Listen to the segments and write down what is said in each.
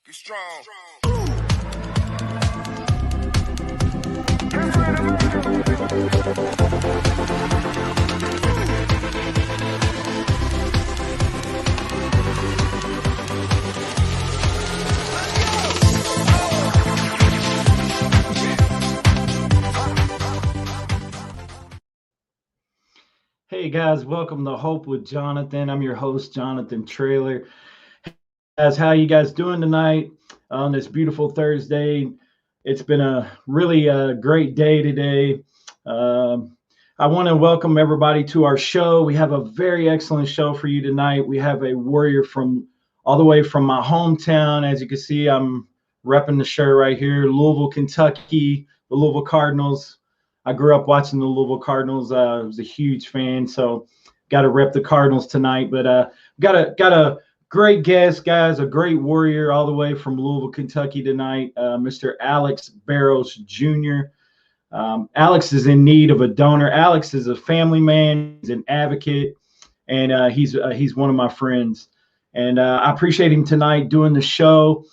Get strong. Hey guys, welcome to Hope with Jonathan. I'm your host, Jonathan Trailer. Guys, how you guys doing tonight on this beautiful Thursday? It's been a really great day today. I want to welcome everybody to our show. We have a very excellent show for you tonight. We have a warrior from all the way from my hometown. As you can see, I'm repping the shirt right here, Louisville, Kentucky, the Louisville Cardinals. I grew up watching the Louisville Cardinals. I was a huge fan, so got to rep the Cardinals tonight. But got a great guest, guys, a great warrior all the way from Louisville, Kentucky tonight, Mr. Alex Berrios Jr. Alex is in need of a donor. Alex is a family man. He's an advocate, and he's one of my friends. And I appreciate him tonight doing the show.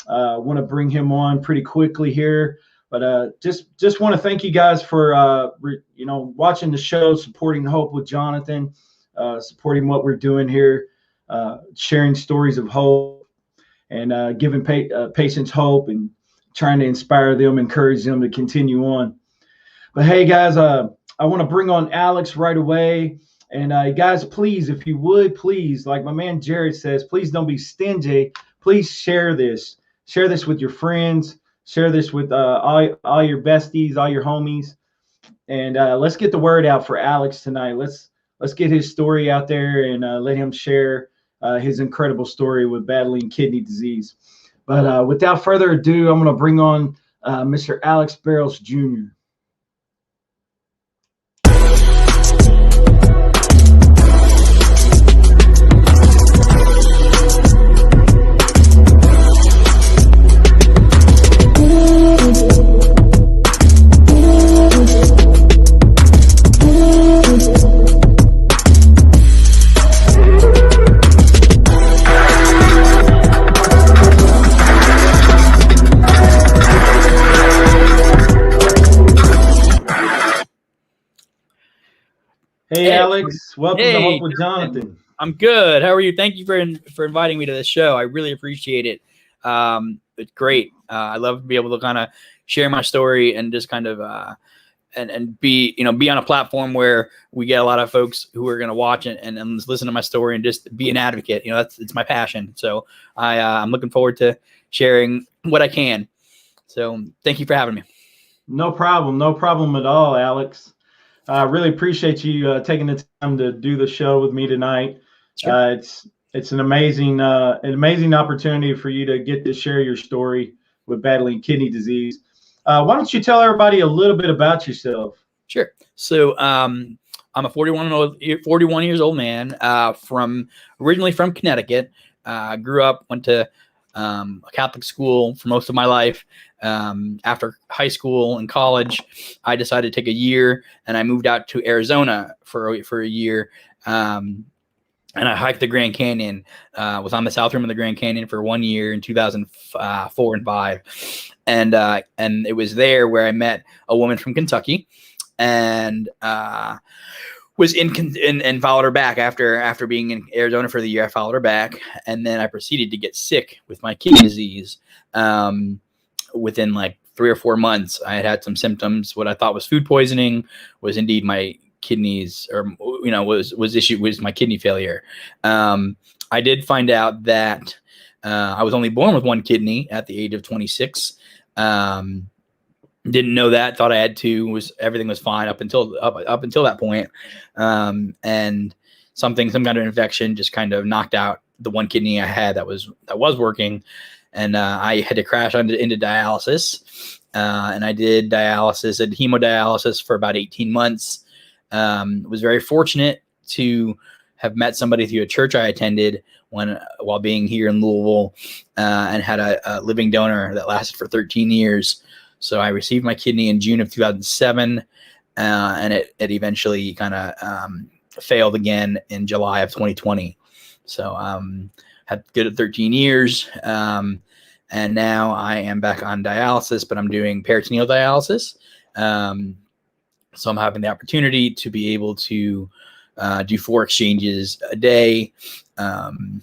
Want to bring him on pretty quickly here. But just want to thank you guys for watching the show, supporting Hope with Jonathan, supporting what we're doing here, sharing stories of hope, and giving patients hope and trying to inspire them, encourage them to continue on. But hey, guys, I want to bring on Alex right away. And guys, please, if you would, please, like my man Jared says, please don't be stingy. Please share this. Share this with your friends. Share this with all your besties, all your homies, and let's get the word out for Alex tonight. Let's get his story out there and let him share his incredible story with battling kidney disease. But without further ado, I'm going to bring on Mr. Alex Berrios Jr. Hey, Alex, welcome to Hope with Jonathan. I'm good. How are you? Thank you for inviting me to this show. I really appreciate it. It's great. I love to be able to kind of share my story and just kind of and be on a platform where we get a lot of folks who are going to watch it and listen to my story and just be an advocate. It's my passion. So I'm looking forward to sharing what I can. So thank you for having me. No problem at all, Alex. I really appreciate you taking the time to do the show with me tonight. Sure. It's an amazing opportunity for you to get to share your story with battling kidney disease. Why don't you tell everybody a little bit about yourself? Sure. So I'm a 41 years old man originally from Connecticut. Grew up, went to a Catholic school for most of my life. After high school and college, I decided to take a year and I moved out to Arizona for a year. And I hiked the Grand Canyon, was on the south rim of the Grand Canyon for 1 year in 2004 and 5. And it was there where I met a woman from Kentucky and, was and followed her back after being in Arizona for the year. I followed her back, and then I proceeded to get sick with my kidney disease. Within like 3 or 4 months, I had some symptoms. What I thought was food poisoning was indeed my kidneys, or was my kidney failure. I did find out that I was only born with one kidney at the age of 26. Didn't know that. Thought I had two. Everything was fine up until that point. And some kind of infection just kind of knocked out the one kidney I had that was working, and I had to crash into dialysis. And I did dialysis and hemodialysis for about 18 months. Was very fortunate to have met somebody through a church I attended while being here in Louisville, and had a living donor that lasted for 13 years. So I received my kidney in June of 2007, and it eventually kind of failed again in July of 2020. So had good at 13 years, And now I am back on dialysis, but I'm doing peritoneal dialysis. So I'm having the opportunity to be able to do 4 exchanges a day, and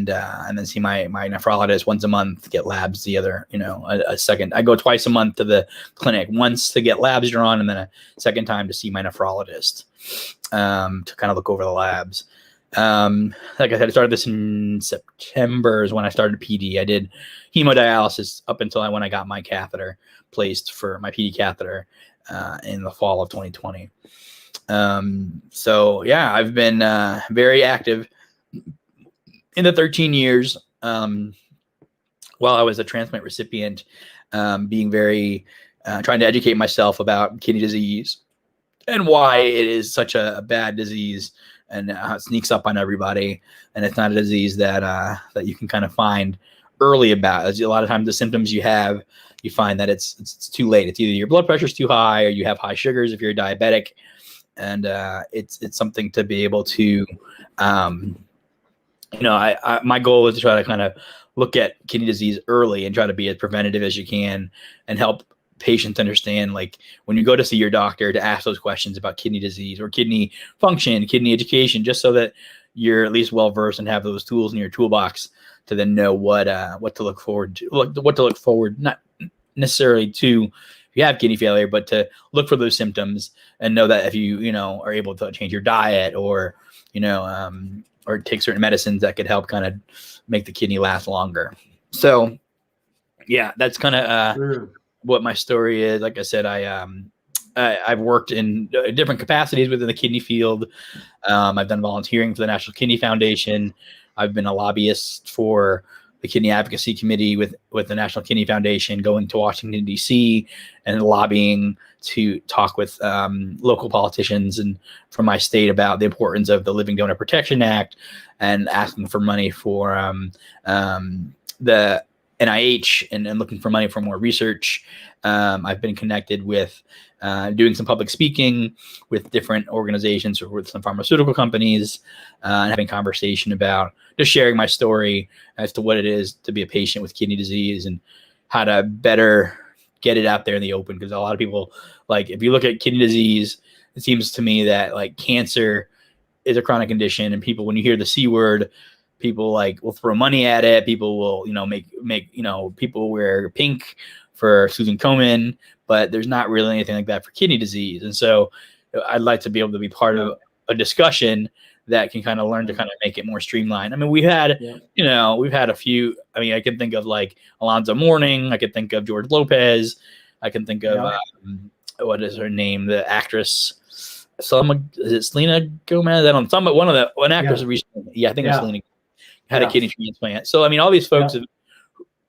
then see my nephrologist once a month, get labs the other, a second. I go twice a month to the clinic, once to get labs drawn, and then a second time to see my nephrologist to kind of look over the labs. Like I said, I started this in September is when I started PD. I did hemodialysis up until when I got my catheter placed for my PD catheter in the fall of 2020. So yeah, I've been very active in the 13 years while I was a transplant recipient, being very trying to educate myself about kidney disease and why it is such a bad disease, and how it sneaks up on everybody. And it's not a disease that you can kind of find early about. As a lot of times the symptoms you have, you find that it's too late. It's either your blood pressure is too high or you have high sugars if you're diabetic. And it's something to be able to, my goal is to try to kind of look at kidney disease early and try to be as preventative as you can and help patients understand, like, when you go to see your doctor, to ask those questions about kidney disease or kidney function, kidney education, just so that you're at least well versed and have those tools in your toolbox to then know what to look forward to, not necessarily to if you have kidney failure, but to look for those symptoms and know that if you are able to change your diet or or take certain medicines that could help kind of make the kidney last longer. So yeah, that's kind of what my story is. Like I said, I've worked in different capacities within the kidney field. I've done volunteering for the National Kidney Foundation. I've been a lobbyist for the Kidney Advocacy Committee with the National Kidney Foundation, going to Washington, D.C. and lobbying to talk with local politicians and from my state about the importance of the Living Donor Protection Act, and asking for money for the NIH and looking for money for more research. I've been connected with doing some public speaking with different organizations or with some pharmaceutical companies, and having conversation about just sharing my story as to what it is to be a patient with kidney disease and how to better get it out there in the open. Because a lot of people, like, if you look at kidney disease, it seems to me that like cancer is a chronic condition, and people, when you hear the C word, people will throw money at it. People will, make people wear pink for Susan Komen, but there's not really anything like that for kidney disease. And so I'd like to be able to be part of a discussion that can kind of learn to kind of make it more streamlined. I mean, we've had a few, I can think of like Alonzo Mourning. I could think of George Lopez. I can think of, what is her name? The actress, is it Selena Gomez? I don't know. One actress recently. I think it was Selena, had a kidney transplant. So, all these folks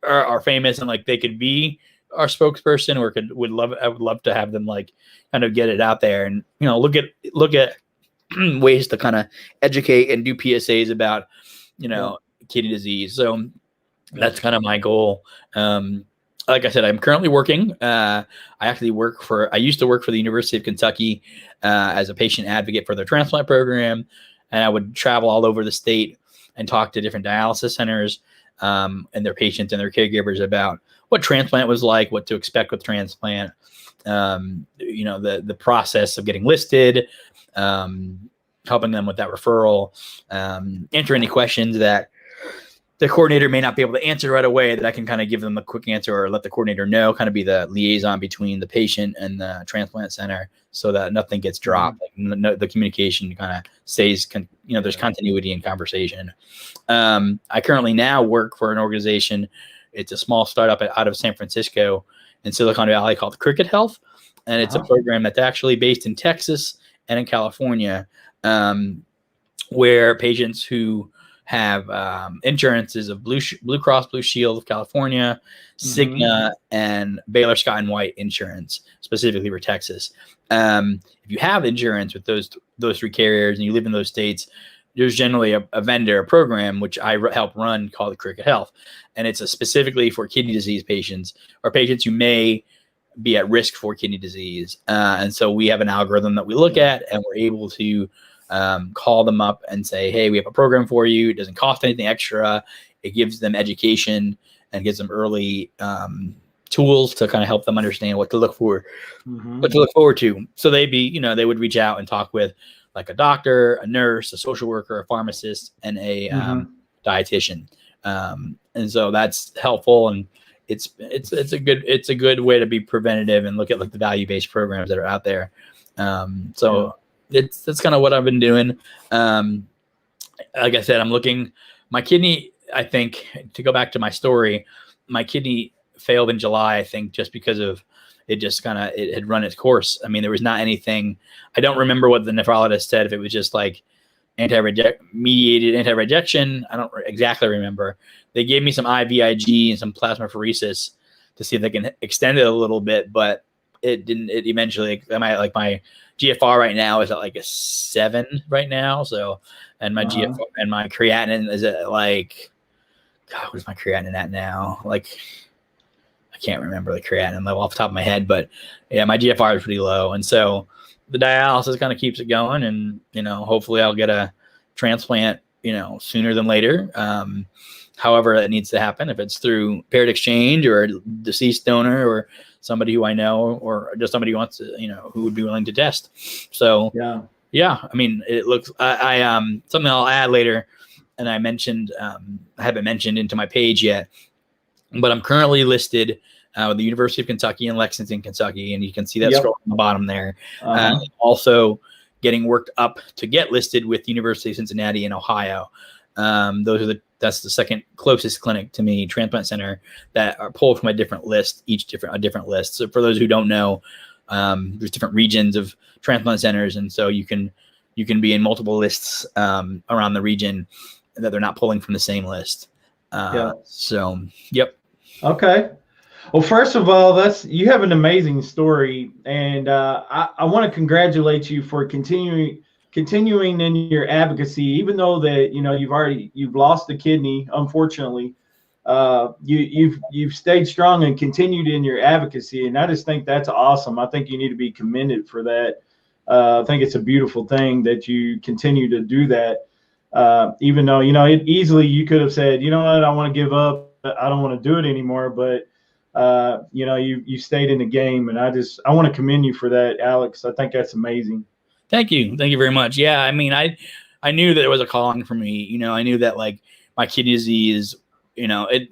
are famous, and like they could be our spokesperson, or I would love to have them kind of get it out there and, look at ways to kind of educate and do PSAs about, kidney disease. So that's kind of my goal. Like I said, I'm currently working. I used to work for the University of Kentucky as a patient advocate for their transplant program. And I would travel all over the state and talk to different dialysis centers and their patients and their caregivers about what transplant was like, what to expect with transplant, the process of getting listed, helping them with that referral, answer any questions that the coordinator may not be able to answer right away, that I can kind of give them a quick answer or let the coordinator know, kind of be the liaison between the patient and the transplant center so that nothing gets dropped. The communication kind of stays, there's continuity in conversation. I currently now work for an organization. It's a small startup out of San Francisco in Silicon Valley called Cricket Health. And it's a program that's actually based in Texas and in California, where patients who have insurances of Blue Cross Blue Shield of California, Cigna, and Baylor Scott and White insurance, specifically for Texas. If you have insurance with those 3 carriers and you live in those states, there's generally a vendor, a program, which I help run, called Cricket Health. And it's specifically for kidney disease patients or patients who may be at risk for kidney disease. And so we have an algorithm that we look at, and we're able to call them up and say, hey, we have a program for you. It doesn't cost anything extra. It gives them education and get some early tools to kind of help them understand what to look for, what to look forward to. So they would reach out and talk with like a doctor, a nurse, a social worker, a pharmacist, and a dietitian. And so that's helpful, and it's a good way to be preventative and look at like the value-based programs that are out there. That's kind of what I've been doing. Like I said, I'm looking my kidney. I think, to go back to my story, my kidney failed in July, I think, just because of it had run its course. I mean, there was not anything. I don't remember what the nephrologist said, if it was just like mediated anti-rejection. I don't exactly remember. They gave me some IVIG and some plasmapheresis to see if they can extend it a little bit, but it didn't. It eventually, my GFR right now is at like a 7 right now. So, and my GFR and my creatinine is at like, God, what is my creatinine at now? Like, I can't remember the creatinine level off the top of my head, but yeah, my GFR is pretty low. And so the dialysis kind of keeps it going, and, hopefully I'll get a transplant, sooner than later. However that needs to happen, if it's through paired exchange or a deceased donor or somebody who I know, or just somebody who wants to, who would be willing to test. So yeah. I mean, it looks, I something I'll add later. And I mentioned, I haven't mentioned into my page yet, but I'm currently listed with the University of Kentucky in Lexington, Kentucky. And you can see that scroll on the bottom there. Also getting worked up to get listed with the University of Cincinnati in Ohio. That's the second closest clinic to me, transplant center, that are pulled from a different list, a different list. So for those who don't know, there's different regions of transplant centers. And so you can be in multiple lists around the region that they're not pulling from the same list. So, yep. Okay. Well, first of all, you have an amazing story, and I want to congratulate you for continuing in your advocacy, even though that you've lost a kidney. Unfortunately, you've stayed strong and continued in your advocacy, and I just think that's awesome. I think you need to be commended for that. I think it's a beautiful thing that you continue to do that, even though you could have said, I want to give up, I don't want to do it anymore, but you stayed in the game, and I want to commend you for that, Alex. I think that's amazing. Thank you very much. Yeah, I mean, I knew that it was a calling for me. I knew that like my kidney disease, I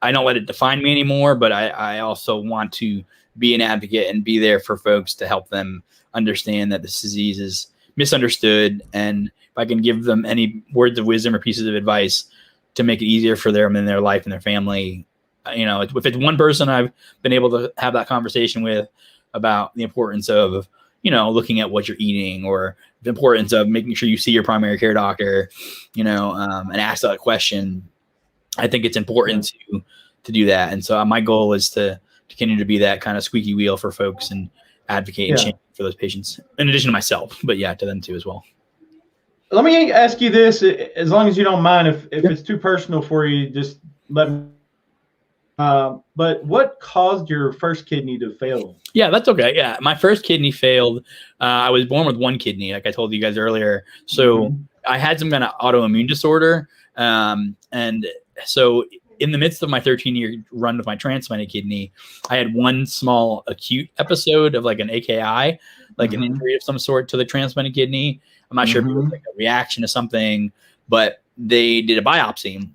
don't let it define me anymore, but I also want to be an advocate and be there for folks to help them understand that this disease is misunderstood, and if I can give them any words of wisdom or pieces of advice to make it easier for them in their life and their family. If it's one person I've been able to have that conversation with about the importance of, looking at what you're eating, or the importance of making sure you see your primary care doctor, and ask that question, I think it's important to do that. And so my goal is to continue to be that kind of squeaky wheel for folks and advocate and champion for those patients, in addition to myself, but to them too as well. Let me ask you this, as long as you don't mind, if it's too personal for you, just let me. But what caused your first kidney to fail? Yeah, that's okay. Yeah, my first kidney failed. I was born with one kidney, like I told you guys earlier. So I had some kind of autoimmune disorder. And so in the midst of my 13-year run with my transplanted kidney, I had one small acute episode of like an AKI, like an injury of some sort to the transplanted kidney. I'm not sure if it was like a reaction to something, but they did a biopsy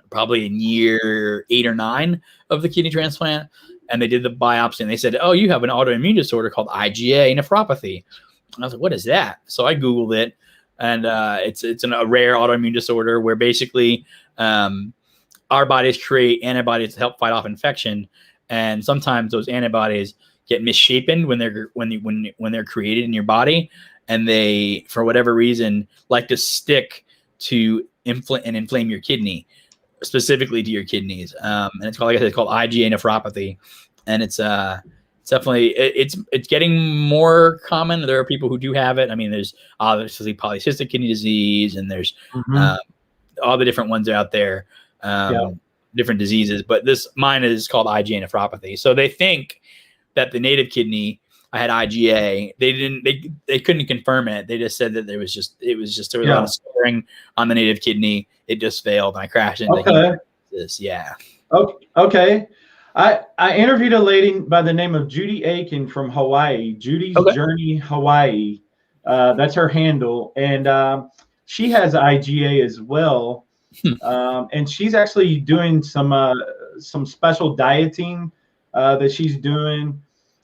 probably in year 8 or 9 of the kidney transplant. And they did the biopsy and they said, oh, you have an autoimmune disorder called Iga Nephropathy. And I was like, what is that? So I Googled it, and it's a rare autoimmune disorder where basically our bodies create antibodies to help fight off infection. And sometimes those antibodies get misshapen when they're created in your body. And they, for whatever reason, like to stick to inflame your kidney, specifically to your kidneys. And it's called, like I said, it's called Iga Nephropathy. And it's definitely, it's getting more common. There are people who do have it. I mean, there's obviously polycystic kidney disease, and there's all the different ones out there, different diseases. But mine is called Iga Nephropathy. So they think that the native kidney, I had IgA. They couldn't confirm it. They just said that there was a lot of scoring on the native kidney. It just failed, and I crashed into this. Yeah. Okay. I interviewed a lady by the name of Judy Aiken from Hawaii. Judy's Okay. Journey Hawaii. That's her handle, and she has IgA as well. Hmm. And she's actually doing some special dieting that she's doing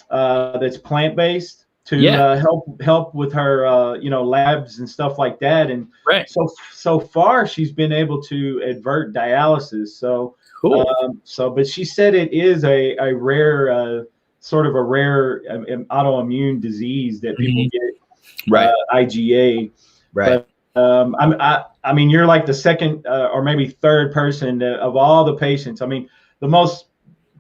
that's plant based to Yeah. help with her labs and stuff like that. And Right. so far she's been able to avert dialysis. Cool. But she said it is a rare sort of a rare autoimmune disease that people Mhm. get Right. IgA. Right. But I mean, you're like the second or maybe third person of all the patients. I mean, the most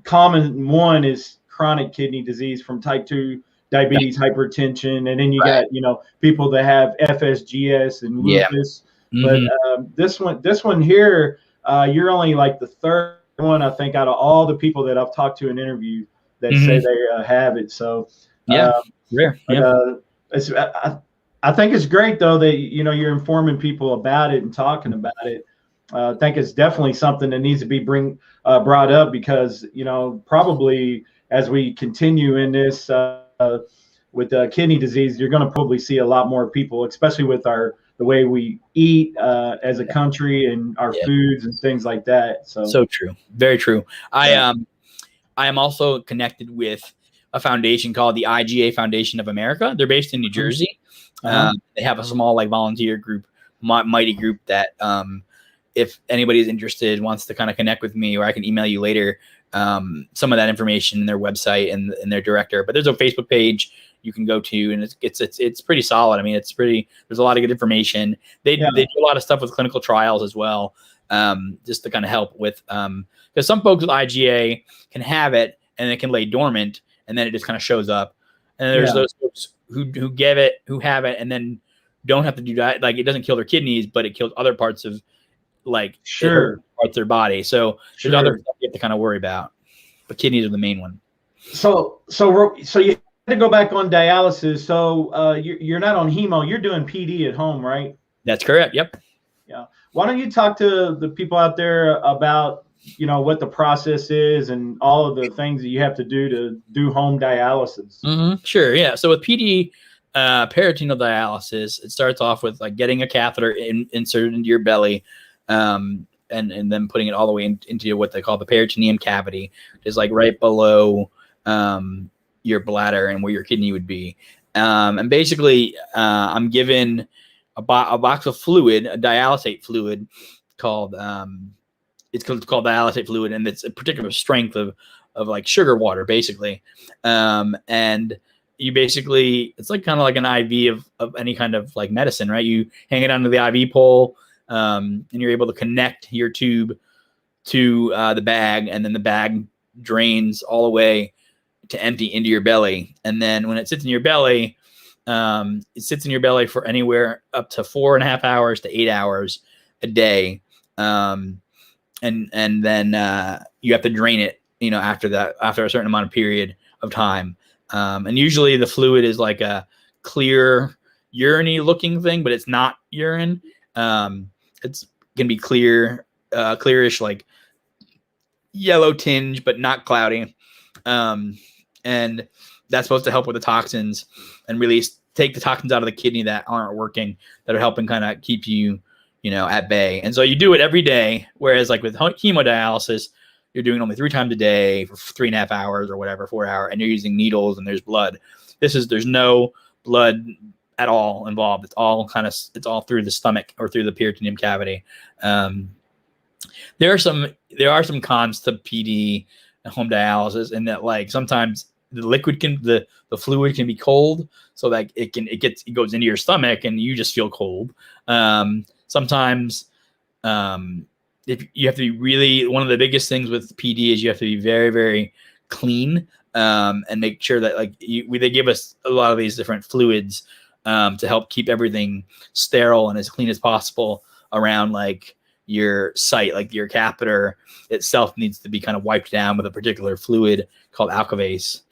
common one is chronic kidney disease from type 2 diabetes, hypertension, and then you Right. got people that have FSGS and Yeah. lupus. But Hmm. this one here, you're only like the third one I think out of all the people that I've talked to and interviewed that say Hmm. they have it. So, Yeah. uh, Rare. but Yeah. it's I think it's great though that you're informing people about it and talking about it. I think it's definitely something that needs to be brought up because probably as we continue in this with kidney disease, you're going to probably see a lot more people, especially with the way we eat as a country and our Yeah. foods and things like that. So So true. Very true. I yeah. I am also connected with a foundation called the IGA Foundation of America. They're based in New Mhm. Jersey. Uh-huh. They have a small like volunteer group, mighty group that if anybody is interested, wants to kind of connect with me, or I can email you later some of that information in their website and their director. But there's a Facebook page you can go to, and it's pretty solid. I mean, it's pretty. There's a lot of good information. They Yeah. do a lot of stuff with clinical trials as well, just to kind of help with because some folks with IGA can have it and it can lay dormant, and then it just kind of shows up. And then there's Yeah. those folks who have it, and then don't have to do that. Like it doesn't kill their kidneys, but it kills other parts of like it hurts Sure. parts of their body. So there's other Sure. stuff you have to kind of worry about. But kidneys are the main one. So you had to go back on dialysis. So you're not on hemo. You're doing PD at home, right? That's correct. Yep. Yeah. Why don't you talk to the people out there about what the process is and all of the things that you have to do home dialysis? Mm-hmm. Sure. Yeah. So with PD, peritoneal dialysis, it starts off with like getting a catheter inserted into your belly, and then putting it all the way into what they call the peritoneum cavity, which is like right below your bladder and where your kidney would be. And basically, I'm given a box of fluid, a dialysate fluid called it's called dialysate fluid, and it's a particular strength of like sugar water, basically. And you basically, it's like kind of like an IV of any kind of like medicine, right? You hang it onto the IV pole, and you're able to connect your tube to the bag, and then the bag drains all the way to empty into your belly. And then when it sits in your belly, it sits in your belly for anywhere up to 4.5 hours to 8 hours a day. And then you have to drain it, after a certain amount of period of time. And usually the fluid is like a clear urine looking thing, but it's not urine. It's can be clearish, like yellow tinge, but not cloudy. And that's supposed to help with the toxins and take the toxins out of the kidney that aren't working, that are helping kind of keep you, at bay. And so you do it every day. Whereas like with hemodialysis, you're doing only 3 times a day for 3.5 hours or whatever, 4 hours, and you're using needles and there's blood. There's no blood at all involved. It's all through the stomach or through the peritoneum cavity. There are some cons to PD and home dialysis in that, like, sometimes the fluid can be cold, so that it goes into your stomach and you just feel cold. Sometimes, if you have to be really, one of the biggest things with PD is you have to be very, very clean, and make sure that they give us a lot of these different fluids to help keep everything sterile and as clean as possible around like your site, like your catheter itself needs to be kind of wiped down with a particular fluid called alkavase.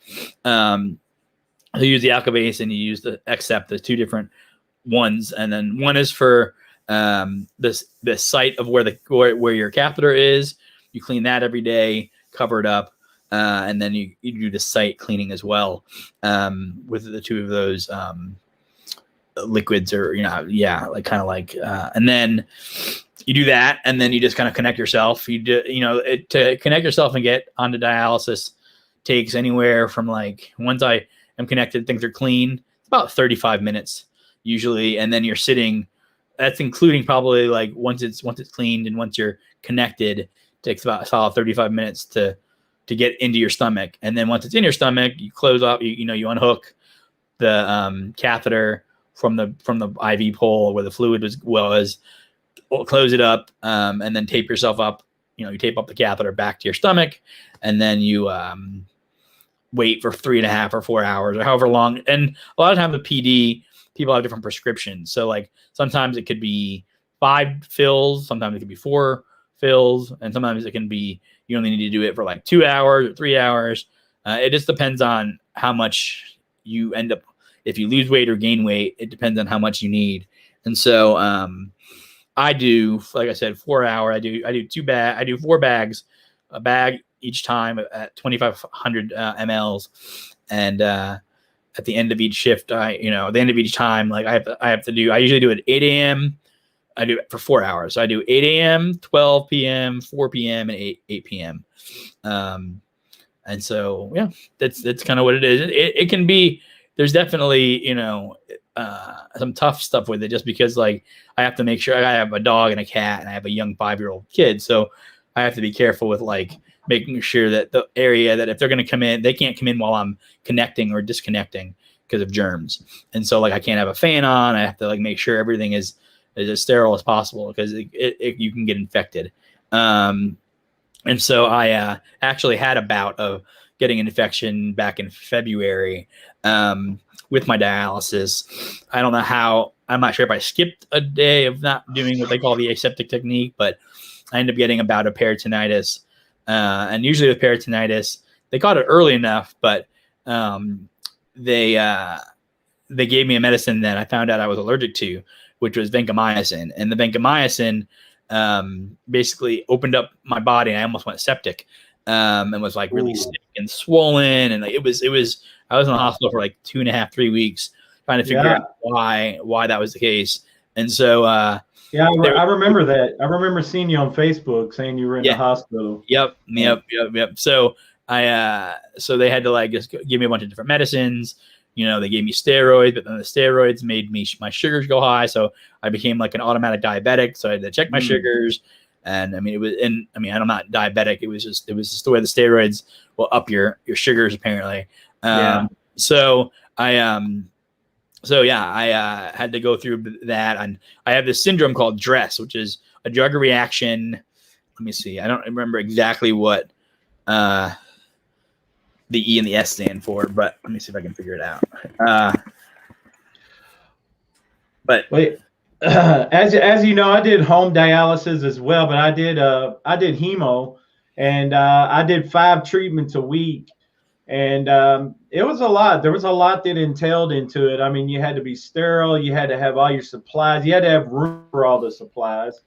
You use the alkavase and you use the Accept, the 2 different ones, and then one is for the site of where your catheter is, you clean that every day, cover it up. And then you do the site cleaning as well with the two of those liquids, or like kind of like, and then you do that, and then you just kind of connect yourself. You do, to connect yourself and get onto dialysis takes anywhere from, like, once I am connected, things are clean, it's about 35 minutes usually, and then you're sitting. That's including probably, like, once it's cleaned and once you're connected, it takes about a solid 35 minutes to get into your stomach. And then once it's in your stomach, you close up, you unhook the catheter from the IV pole where the fluid was, close it up, and then tape yourself up. You tape up the catheter back to your stomach, and then you wait for 3.5 or 4 hours or however long. And a lot of times with PD, people have different prescriptions. So, like, sometimes it could be 5 fills, sometimes it could be 4 fills, and sometimes it can be, you only need to do it for like 2 hours or 3 hours. It just depends on how much you end up. If you lose weight or gain weight, it depends on how much you need. And so I do, like I said, 4 hour. I do 4 bags, a bag each time at 2,500 mLs. And at the end of each shift, at the end of each time, like I usually do it at 8 a.m. I do it for 4 hours. So I do 8 a.m., 12 p.m., 4 p.m., and 8 p.m. And so, yeah, that's kind of what it is. It can be, there's definitely, some tough stuff with it, just because, like, I have to make sure. I have a dog and a cat, and I have a young 5-year-old kid. So I have to be careful with, like, making sure that the area that if they're going to come in, they can't come in while I'm connecting or disconnecting because of germs. And so, like, I can't have a fan on. I have to, like, make sure everything is as sterile as possible, because you can get infected. And so I actually had a bout of getting an infection back in February with my dialysis. I don't know how. I'm not sure if I skipped a day of not doing what they call the aseptic technique, but I ended up getting a bout of peritonitis. And usually with peritonitis, they caught it early enough, but they gave me a medicine that I found out I was allergic to, which was vancomycin. And the vancomycin basically opened up my body, and I almost went septic, and was, like, really sick and swollen. And, like, it was I was in the hospital for like 2.5, 3 weeks trying to figure out why that was the case. And so I remember that. I remember seeing you on Facebook saying you were in the hospital. Yep. So so they had to, like, just give me a bunch of different medicines. They gave me steroids, but then the steroids made my sugars go high. So I became, like, an automatic diabetic. So I had to check my sugars. And I'm not diabetic. It was just the way the steroids will up your sugars, apparently. So I had to go through that. And I have this syndrome called DRESS, which is a drug reaction. Let me see. I don't remember exactly what the E and the S stand for, but let me see if I can figure it out. But wait, as you know, I did home dialysis as well, but I did hemo, and I did 5 treatments a week, and it was a lot. There was a lot that entailed into it. I mean, you had to be sterile, you had to have all your supplies, you had to have room for all the supplies.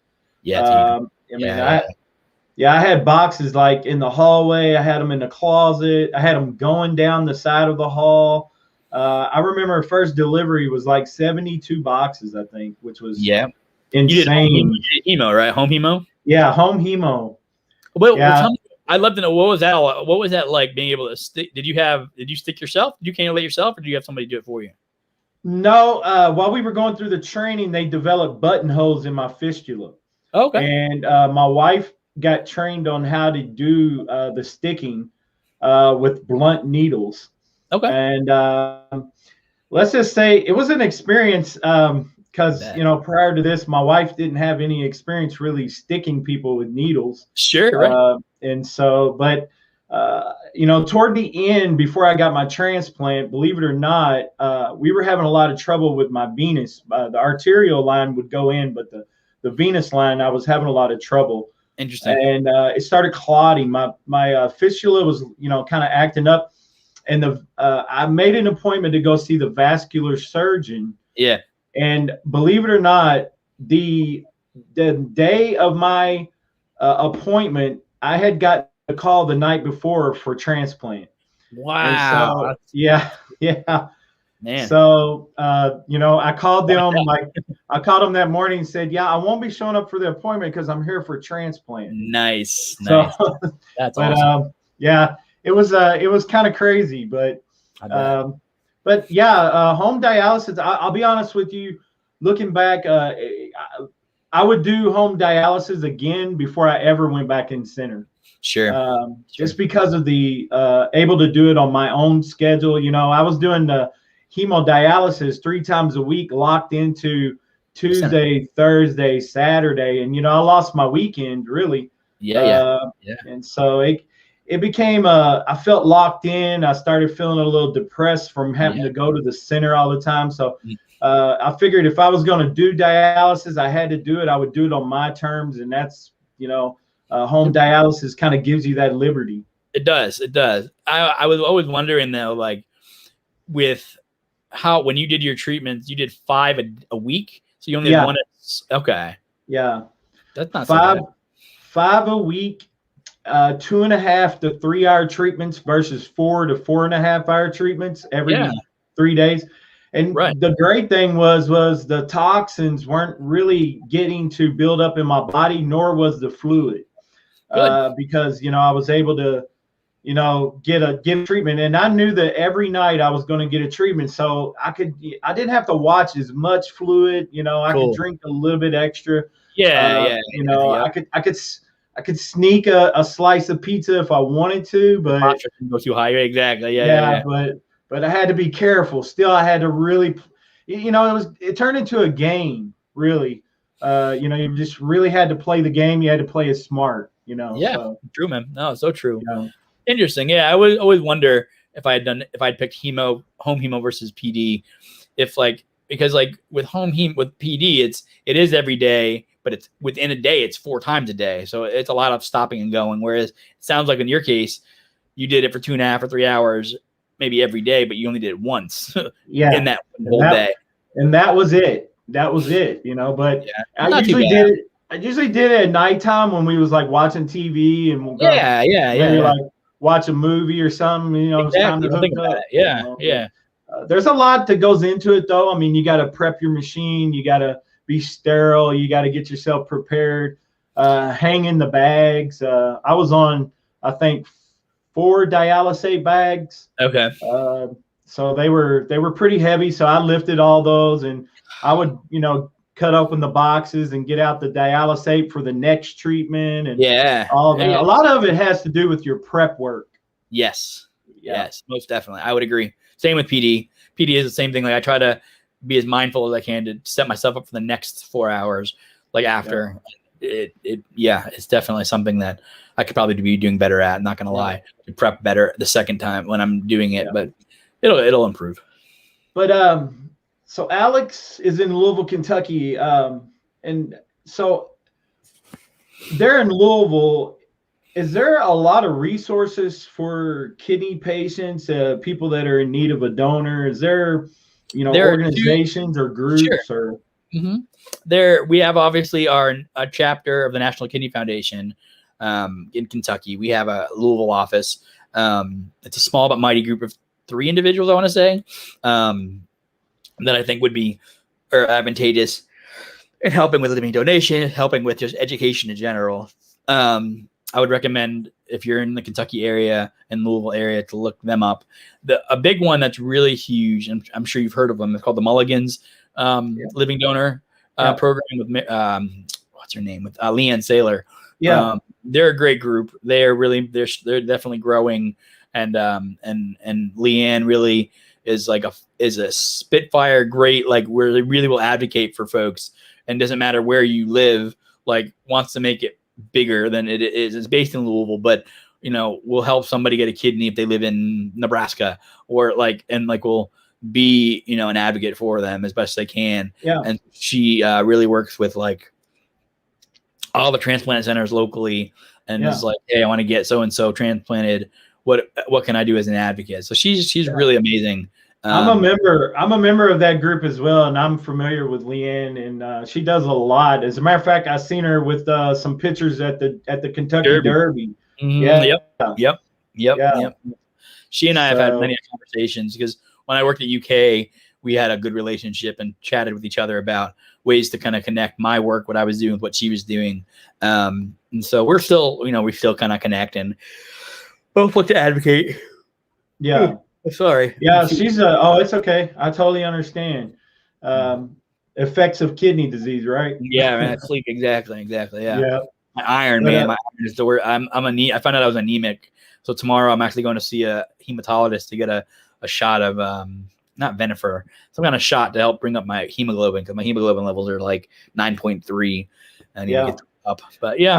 I had boxes, like, in the hallway. I had them in the closet. I had them going down the side of the hall. I remember first delivery was like 72 boxes, I think, which was insane. You did hemo, right? Home hemo? Yeah, home hemo. Well, tell me, I'd love to know, what was that like, being able to stick? Did you stick yourself? Did you cannulate yourself, or did you have somebody do it for you? No, while we were going through the training, they developed buttonholes in my fistula. Okay. And my wife got trained on how to do the sticking with blunt needles. Okay. And let's just say it was an experience, because prior to this, my wife didn't have any experience really sticking people with needles. Sure, right. And so, but toward the end, before I got my transplant, believe it or not, we were having a lot of trouble with my venous. The arterial line would go in, but the venous line, I was having a lot of trouble. Interesting. And it started clotting. My fistula was, kind of acting up. And I made an appointment to go see the vascular surgeon. Yeah. And believe it or not, the day of my appointment, I had got a call the night before for transplant. And Wow. so, yeah, yeah. Man. So, I called them that morning and said, yeah, I won't be showing up for the appointment because I'm here for transplant. Nice. So, That's but awesome. yeah, it was kind of crazy, but yeah, home dialysis. I'll be honest with you, looking back, I would do home dialysis again before I ever went back in center. Sure. Just because of the able to do it on my own schedule. I was doing the hemodialysis 3 times a week, locked into Tuesday, Thursday, Saturday, and I lost my weekend really. Yeah. And so it became I felt locked in. I started feeling a little depressed from having to go to the center all the time. So I figured if I was going to do dialysis, I had to do it. I would do it on my terms, and that's home dialysis kind of gives you that liberty. It does. I was always wondering though, like with how when you did your treatments, you did 5 a week, so you only had one. Okay. Yeah. That's not 5 so bad. 5 a week, 2.5 to 3 hour treatments versus 4 to 4.5 hour treatments every 3 days. And the great thing was the toxins weren't really getting to build up in my body, nor was the fluid. Because I was able to get treatment, and I knew that every night I was going to get a treatment, so I didn't have to watch as much fluid. I could drink a little bit extra. I could sneak a slice of pizza if I wanted to, but go too high. Exactly. But I had to be careful. Still, I had to really, it turned into a game, really. You just really had to play the game. You had to play it smart. True, man. No, so true. Interesting. Yeah, I would always wonder if I'd picked home hemo versus PD, because with home heme with PD, it is every day, but it's within a day, it's 4 times a day, so it's a lot of stopping and going. Whereas it sounds like in your case, you did it for 2.5 or 3 hours, maybe every day, but you only did it once. In that whole day, and that was it. But I usually did it at nighttime when we was like watching TV and maybe like watch a movie or something. It's time to hook up. There's a lot that goes into it, though. I mean, you got to prep your machine. You got to be sterile. You got to get yourself prepared. Hang in the bags. I was on, I think, 4 dialysate bags. Okay. So they were pretty heavy. So I lifted all those, and I would, cut open the boxes and get out the dialysate for the next treatment and all that. A lot of it has to do with your prep work. Yes, most definitely. I would agree. Same with PD. PD is the same thing. Like I try to be as mindful as I can to set myself up for the next 4 hours. Like after it's definitely something that I could probably be doing better at. I'm not gonna lie, to prep better the second time when I'm doing it, but it'll improve. But so Alex is in Louisville, Kentucky, and so there in Louisville, is there a lot of resources for kidney patients, people that are in need of a donor? Is there, organizations or groups or? Mm-hmm. There, we have obviously a chapter of the National Kidney Foundation in Kentucky. We have a Louisville office. It's a small but mighty group of 3 individuals, I want to say, that I think would be advantageous in helping with living donation, helping with just education in general. I would recommend, if you're in the Kentucky area and Louisville area, to look them up. A big one that's really huge, and I'm sure you've heard of them, it's called the Mulligan's Living Donor program with what's her name, with Leanne Saylor. They're a great group. They're definitely growing, and Leanne really is a spitfire, great, where they really will advocate for folks, and doesn't matter where you live, wants to make it bigger than it is. It's based in Louisville, but will help somebody get a kidney if they live in Nebraska, or will be an advocate for them as best they can. And she really works with all the transplant centers locally, and is like, hey, I want to get so and so transplanted. What can I do as an advocate? So she's really amazing, I'm a member. I'm a member of that group as well, and I'm familiar with Leanne, and she does a lot. As a matter of fact, I seen her with some pictures at the Kentucky Derby. Mm-hmm. Yeah, Yep. She and I have had So many conversations because when I worked at UK, we had a good relationship and chatted with each other about ways to kind of connect my work, what I was doing, with what she was doing. And so we still kind of connect and both look to advocate. yeah, Sorry. yeah. Oh, it's okay. I totally understand. Effects of kidney disease, right? Yeah, man. Sleep. Exactly. Yeah. Yeah. My iron, But man. My iron is the word. I found out I was anemic. So tomorrow I'm actually going to see a hematologist to get a shot of not Venifer, some kind of shot to help bring up my hemoglobin, because my hemoglobin levels are like 9.3. I need to get up. But yeah,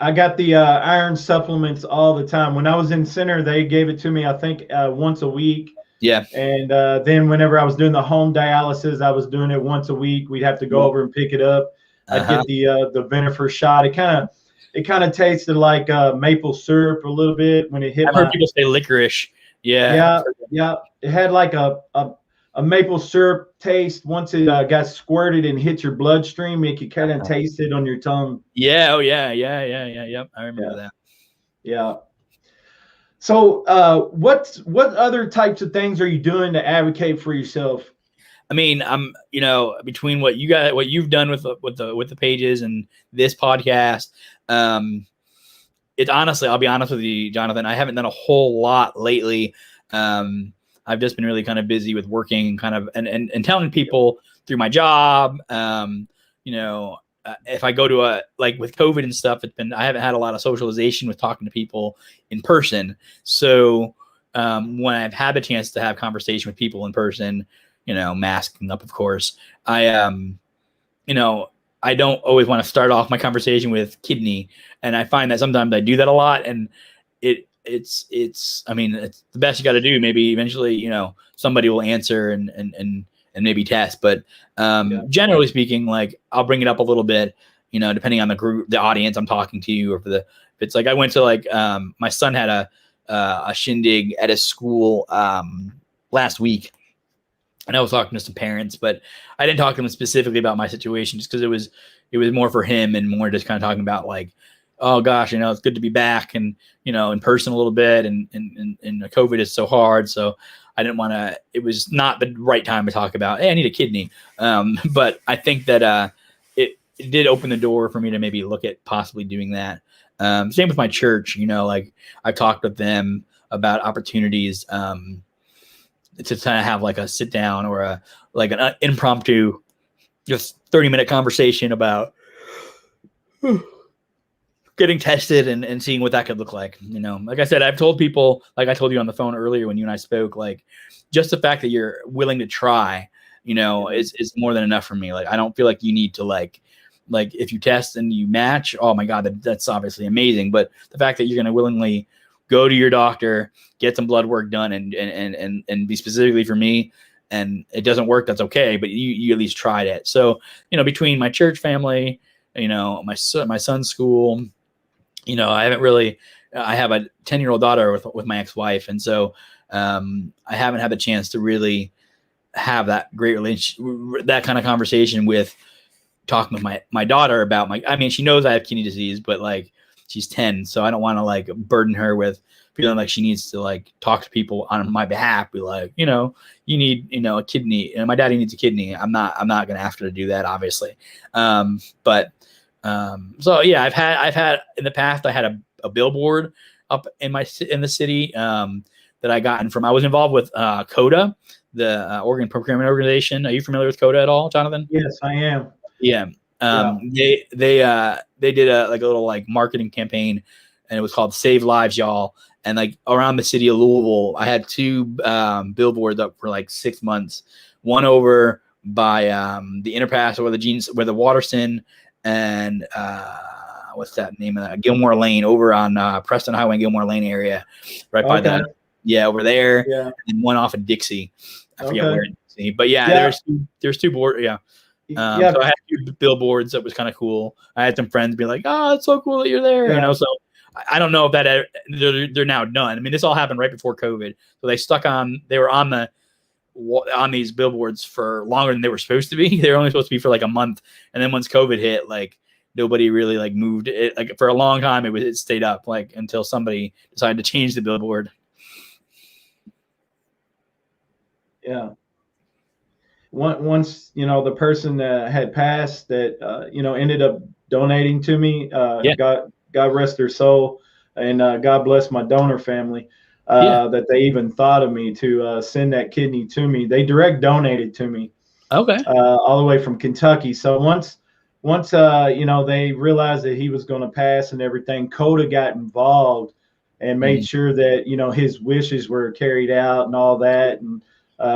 I got the iron supplements all the time. When I was in center, they gave it to me, I think, once a week. Yeah. And then whenever I was doing the home dialysis, I was doing it once a week. We'd have to go over and pick it up. I'd get the Venifer shot. It kind of tasted like maple syrup a little bit when it hit. I've heard people say licorice. Yeah. It had like a maple syrup taste. Once it got squirted and hit your bloodstream, you could kind of taste it on your tongue. Yeah. Oh yeah. Yep. I remember that. Yeah. So, what other types of things are you doing to advocate for yourself? I mean, I'm, between what you've done with the pages and this podcast, it's honestly, I'll be honest with you, Jonathan, I haven't done a whole lot lately. I've just been really kind of busy with working kind of and telling people through my job, if I go to like with COVID and stuff, I haven't had a lot of socialization with talking to people in person. So when I've had the chance to have conversation with people in person, masking up, of course, I don't always want to start off my conversation with kidney. And I find that sometimes I do that a lot, and it's the best you got to do. Maybe eventually, somebody will answer and maybe test, but generally speaking, like I'll bring it up a little bit, depending on the group, the audience I'm talking to, or if it's like I went to like my son had a shindig at his school last week, and I was talking to some parents, but I didn't talk to them specifically about my situation, just because it was more for him and more just kind of talking about like, oh gosh, it's good to be back and in person a little bit, and COVID is so hard, so I didn't want to. It was not the right time to talk about, hey, I need a kidney. But I think that it did open the door for me to maybe look at possibly doing that. Same with my church. Like I've talked with them about opportunities to kind of have like a sit down or an impromptu, just 30-minute conversation about getting tested and seeing what that could look like. Like I said, I've told people, like I told you on the phone earlier when you and I spoke, like just the fact that you're willing to try, is more than enough for me. Like, I don't feel like you need to like if you test and you match, oh my God, that's obviously amazing. But the fact that you're going to willingly go to your doctor, get some blood work done and be specifically for me, and it doesn't work, that's okay. But you at least tried it. So, between my church family, my son's school, I haven't really, I have a 10-year-old daughter with my ex-wife. And so I haven't had the chance to really have that great relationship, that kind of conversation with talking with my daughter about she knows I have kidney disease, but like she's 10. So I don't want to like burden her with feeling like she needs to like talk to people on my behalf. Be like, you need, a kidney, and my daddy needs a kidney. I'm not going to ask her to do that, obviously. So yeah, I've had in the past, I had a billboard up in the city that I gotten from, I was involved with CODA, the Organ Procurement Organization. Are you familiar with CODA at all, Jonathan? Yes, I am. Yeah. They did a little like marketing campaign, and it was called Save Lives, Y'all. And like around the city of Louisville, I had two billboards up for like 6 months. One over by the Interpass where the Waterston and what's that name of that? Gilmore Lane, over on Preston Highway and Gilmore Lane area, right by that. Yeah, over there. Yeah. And one off of Dixie. I forget where in Dixie. But yeah, there's two boards. Yeah. So I had two billboards that was kind of cool. I had some friends be like, "Oh, it's so cool that you're there." Yeah. So I don't know if they're now done. I mean, this all happened right before COVID. So they were on on these billboards for longer than they were supposed to be. They were only supposed to be for like a month, and then once COVID hit, like nobody really like moved it. Like for a long time, it stayed up like until somebody decided to change the billboard. Yeah. Once the person had passed that ended up donating to me. God rest their soul, and God bless my donor family. That they even thought of me to send that kidney to me. They direct donated to me. Okay. All the way from Kentucky. So once they realized that he was going to pass and everything, CODA got involved and made sure that his wishes were carried out and all that, and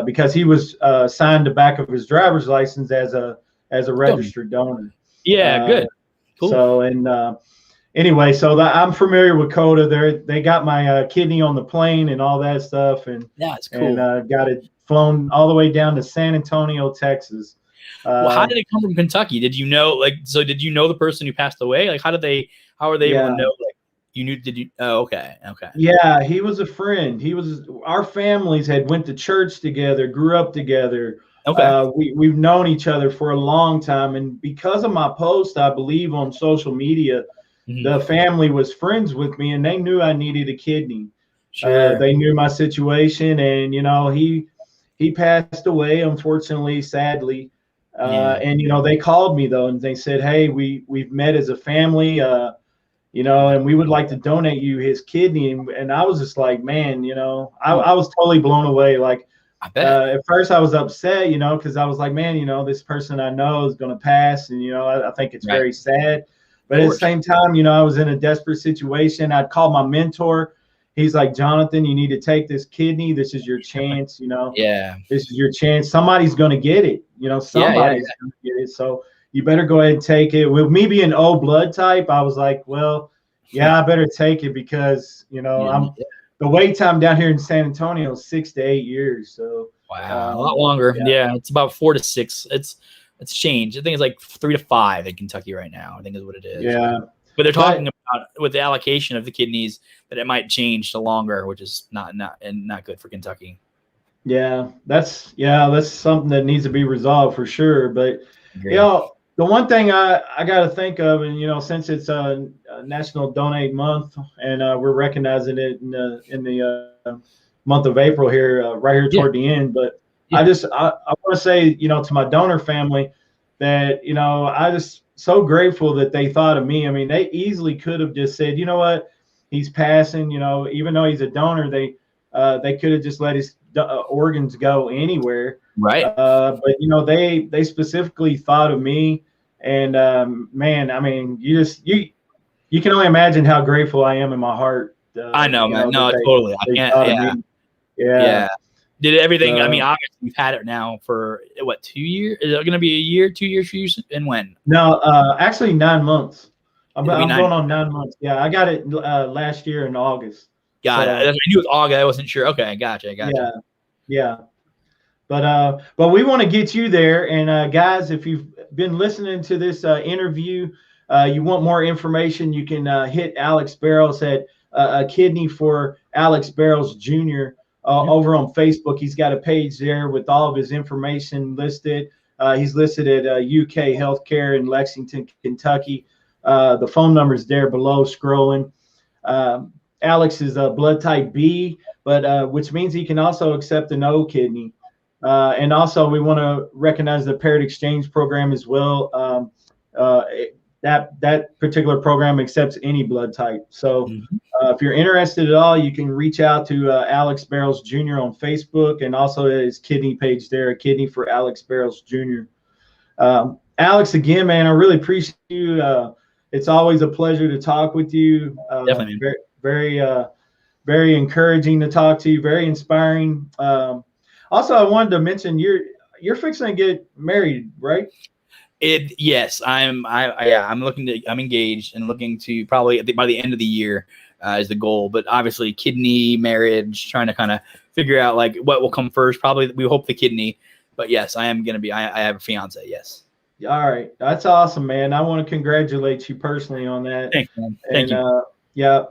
because he was signed the back of his driver's license as a registered donor. Yeah, good. Cool. So anyway, so I'm familiar with CODA. They got my kidney on the plane and all that stuff, and that's cool. And got it flown all the way down to San Antonio, Texas. Well, how did it come from Kentucky? Did you know, did you know the person who passed away? Like, how were they able to know? Like, you knew? Did you? Oh, okay. Yeah, he was a friend. Our families had went to church together, grew up together. Okay. We've known each other for a long time, and because of my post, I believe on social media, the family was friends with me, and they knew I needed a kidney. Sure. They knew my situation, and he passed away, unfortunately, sadly. And they called me though, and they said, "Hey, we've met as a family, and we would like to donate you his kidney." And I was just like, man, I was totally blown away. Like, I bet. At first I was upset, because I was like, man, this person I know is going to pass, and I think it's very sad. But at the same time, I was in a desperate situation. I'd call my mentor. He's like, "Jonathan, you need to take this kidney. This is your chance, Yeah. This is your chance. Somebody's going to get it, somebody's going to get it. So you better go ahead and take it." With me being O blood type, I was like, well, yeah, I better take it because, the wait time down here in San Antonio is 6 to 8 years. So wow, a lot longer. Yeah, it's about 4 to 6. It's changed. I think it's like 3 to 5 in Kentucky right now, I think is what it is. Yeah. But they're talking about with the allocation of the kidneys that it might change to longer, which is not good for Kentucky. Yeah, that's something that needs to be resolved for sure. But the one thing I got to think of, and since it's a National Donate Month, and we're recognizing it in the month of April here, right here toward the end. But I want to say, to my donor family that I just so grateful that they thought of me. I mean, they easily could have just said, you know what, he's passing. Even though he's a donor, they could have just let his organs go anywhere. Right. But they specifically thought of me, and man, I mean, you can only imagine how grateful I am in my heart. I know, man. No, totally. I can't. Yeah. Did everything? I mean, obviously we've had it now for what, 2 years? Is it going to be a year, 2 years for you? And when? No, actually 9 months. I'm going on 9 months. Yeah, I got it last year in August. Got it. I knew it was August. I wasn't sure. Okay, gotcha. Yeah. But we want to get you there. And guys, if you've been listening to this interview, you want more information, you can hit Alex Berrios at a kidney for Alex Berrios Jr. Over on Facebook. He's got a page there with all of his information listed. He's listed at UK Healthcare in Lexington, Kentucky. The phone number is there below scrolling. Alex is a blood type B, but which means he can also accept an O kidney. And also, we want to recognize the Parent Exchange program as well. That particular program accepts any blood type. So if you're interested at all, you can reach out to Alex Berrios Jr. on Facebook, and also his kidney page there, a kidney for Alex Berrios Jr. Alex, again, man, I really appreciate you. It's always a pleasure to talk with you. Definitely. Very encouraging to talk to you, very inspiring. Also, I wanted to mention you're fixing to get married, right? Yes, I'm engaged and looking to probably by the end of the year is the goal. But obviously, kidney, marriage, trying to kind of figure out like what will come first. Probably we hope the kidney, but yes, I am gonna be. I have a fiance. Yes. All right, that's awesome, man. I want to congratulate you personally on that. Thanks, man. Thank you.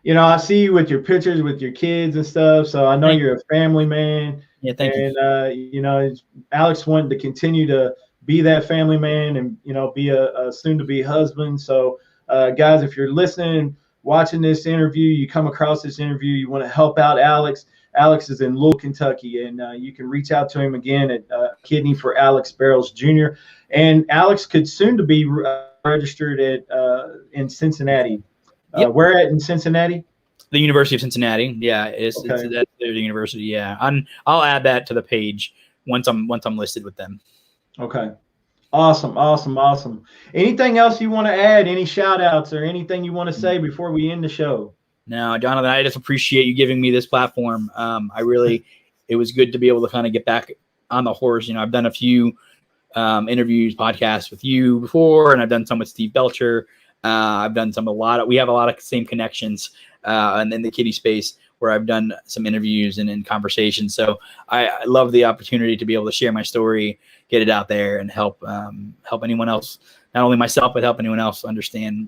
And I see you with your pictures with your kids and stuff. So I know you're a family man. Yeah, thank you. And Alex wanted to continue to be that family man and be a soon-to-be husband. So guys, if you're listening, watching this interview, you come across this interview, you want to help out Alex. Alex is in Louisville, Kentucky, and you can reach out to him again at Kidney for Alex Berrios Jr. And Alex could soon to be registered at in Cincinnati. Yep. Where at in Cincinnati? The University of Cincinnati. Yeah, it's Okay. that's the university. Yeah, I'll add that to the page once I'm listed with them. Okay. Awesome. Anything else you want to add? Any shout outs or anything you want to say before we end the show? No, Jonathan, I just appreciate you giving me this platform. It was good to be able to kind of get back on the horse. I've done a few interviews, podcasts with you before, and I've done some with Steve Belcher. I've done we have a lot of same connections and in the kidney space where I've done some interviews and conversations. So I love the opportunity to be able to share my story, get it out there, and help anyone else, not only myself, but help anyone else understand,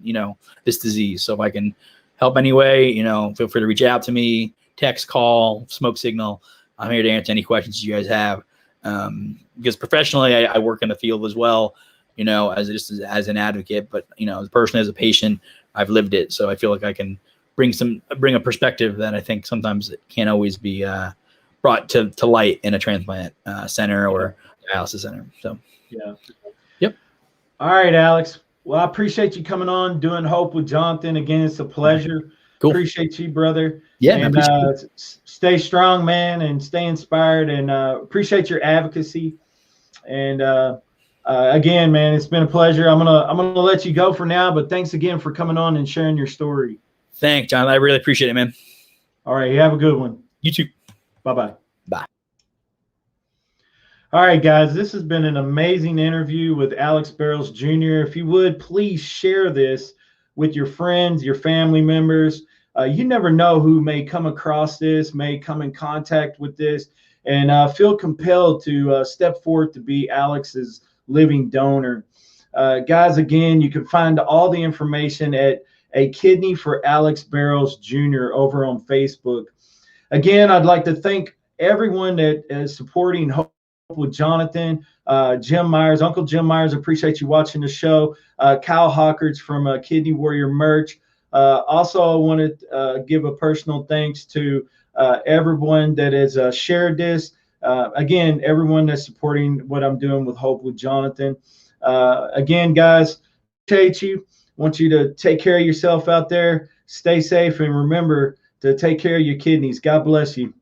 this disease. So if I can help anyway, feel free to reach out to me, text, call, smoke signal. I'm here to answer any questions you guys have. Because professionally, I work in the field as well, as an advocate, but, personally as a patient, I've lived it. So I feel like I can bring a perspective that I think sometimes it can't always be brought to light in a transplant center or dialysis center. So, yeah. Yep. All right, Alex. Well, I appreciate you coming on, doing Hope with Jonathan. Again, it's a pleasure. Cool. Appreciate you, brother. Yeah, and stay strong, man, and stay inspired. And appreciate your advocacy. And again, man, it's been a pleasure. I'm gonna let you go for now, but thanks again for coming on and sharing your story. Thanks, John. I really appreciate it, man. All right, you have a good one. You too. Bye-bye. Bye. All right, guys, this has been an amazing interview with Alex Berrios Jr. If you would, please share this with your friends, your family members. You never know who may come across this, may come in contact with this, and feel compelled to step forward to be Alex's living donor. Guys, again, you can find all the information at A Kidney for Alex Berrios Jr. over on Facebook. Again, I'd like to thank everyone that is supporting Hope with Jonathan, Jim Myers, Uncle Jim Myers. Appreciate you watching the show. Kyle Hawkins from Kidney Warrior Merch. Also, I want to give a personal thanks to everyone that has shared this. Again, everyone that's supporting what I'm doing with Hope with Jonathan. Again, guys, appreciate you. Want you to take care of yourself out there. Stay safe, and remember to take care of your kidneys. God bless you.